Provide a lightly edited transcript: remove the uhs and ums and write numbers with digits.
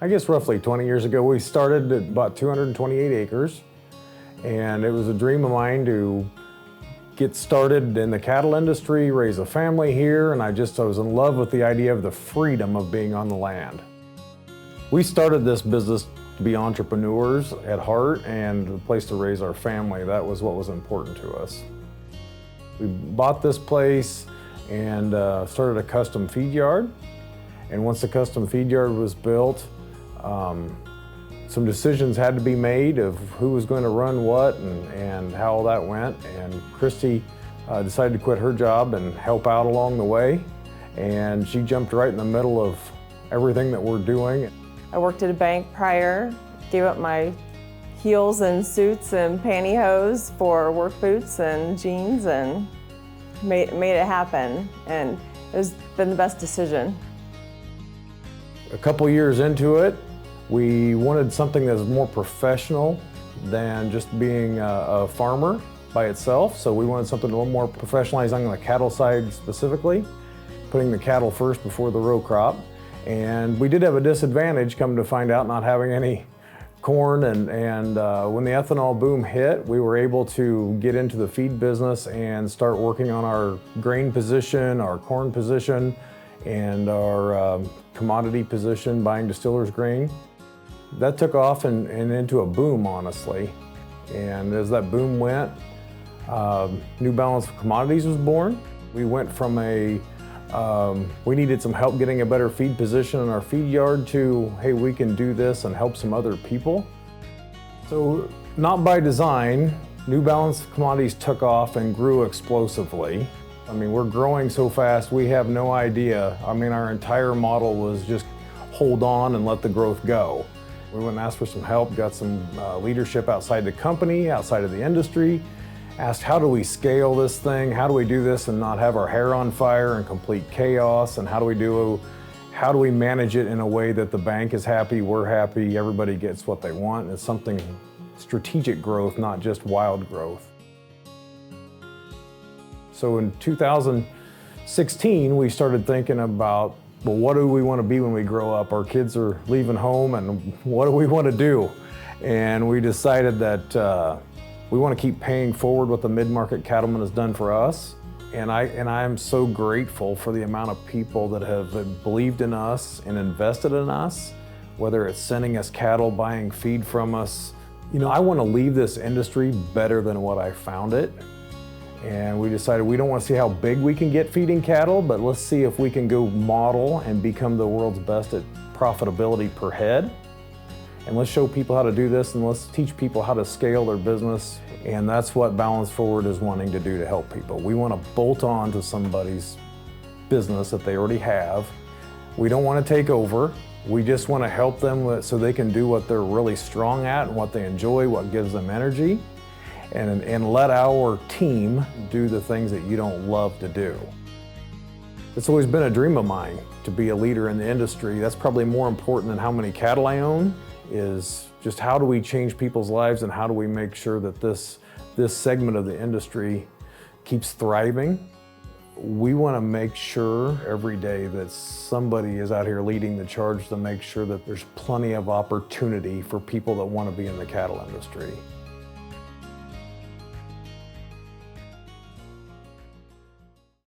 I guess roughly 20 years ago, we started at about 228 acres. And it was a dream of mine to get started in the cattle industry, raise a family here, and I was in love with the idea of the freedom of being on the land. We started this business to be entrepreneurs at heart and a place to raise our family. That was what was important to us. We bought this place and started a custom feed yard. And once the custom feed yard was built, some decisions had to be made of who was going to run what and how all that went. And Christy decided to quit her job and help out along the way. And she jumped right in the middle of everything that we're doing. I worked at a bank prior, gave up my heels and suits and pantyhose for work boots and jeans and made it happen. And it's been the best decision. A couple years into it, we wanted something that was more professional than just being a farmer by itself. So we wanted something a little more professionalized on the cattle side specifically, putting the cattle first before the row crop. And we did have a disadvantage, come to find out, not having any corn. And when the ethanol boom hit, we were able to get into the feed business and start working on our grain position, our corn position, and our commodity position, buying distillers grain. That took off and into a boom, honestly. And as that boom went, New Balance Commodities was born. We went from we needed some help getting a better feed position in our feed yard to, hey, we can do this and help some other people. So not by design, New Balance Commodities took off and grew explosively. I mean, we're growing so fast, we have no idea. I mean, our entire model was just hold on and let the growth go. We went and asked for some help, got some leadership outside the company, outside of the industry, asked how do we scale this thing, how do we do this and not have our hair on fire and complete chaos, and how do we manage it in a way that the bank is happy, we're happy, everybody gets what they want. It's something strategic growth, not just wild growth. So in 2016, we started thinking about, well, what do we want to be when we grow up? Our kids are leaving home, and what do we want to do? And we decided that we want to keep paying forward what the mid-market cattleman has done for us. And I am so grateful for the amount of people that have believed in us and invested in us, whether it's sending us cattle, buying feed from us. You know, I want to leave this industry better than what I found it. And we decided we don't want to see how big we can get feeding cattle, but let's see if we can go model and become the world's best at profitability per head. And let's show people how to do this, and let's teach people how to scale their business. And that's what Balance Forward is wanting to do to help people. We want to bolt on to somebody's business that they already have. We don't want to take over. We just want to help them so they can do what they're really strong at and what they enjoy, what gives them energy. And let our team do the things that you don't love to do. It's always been a dream of mine to be a leader in the industry. That's probably more important than how many cattle I own, is just how do we change people's lives and how do we make sure that this segment of the industry keeps thriving. We want to make sure every day that somebody is out here leading the charge to make sure that there's plenty of opportunity for people that want to be in the cattle industry.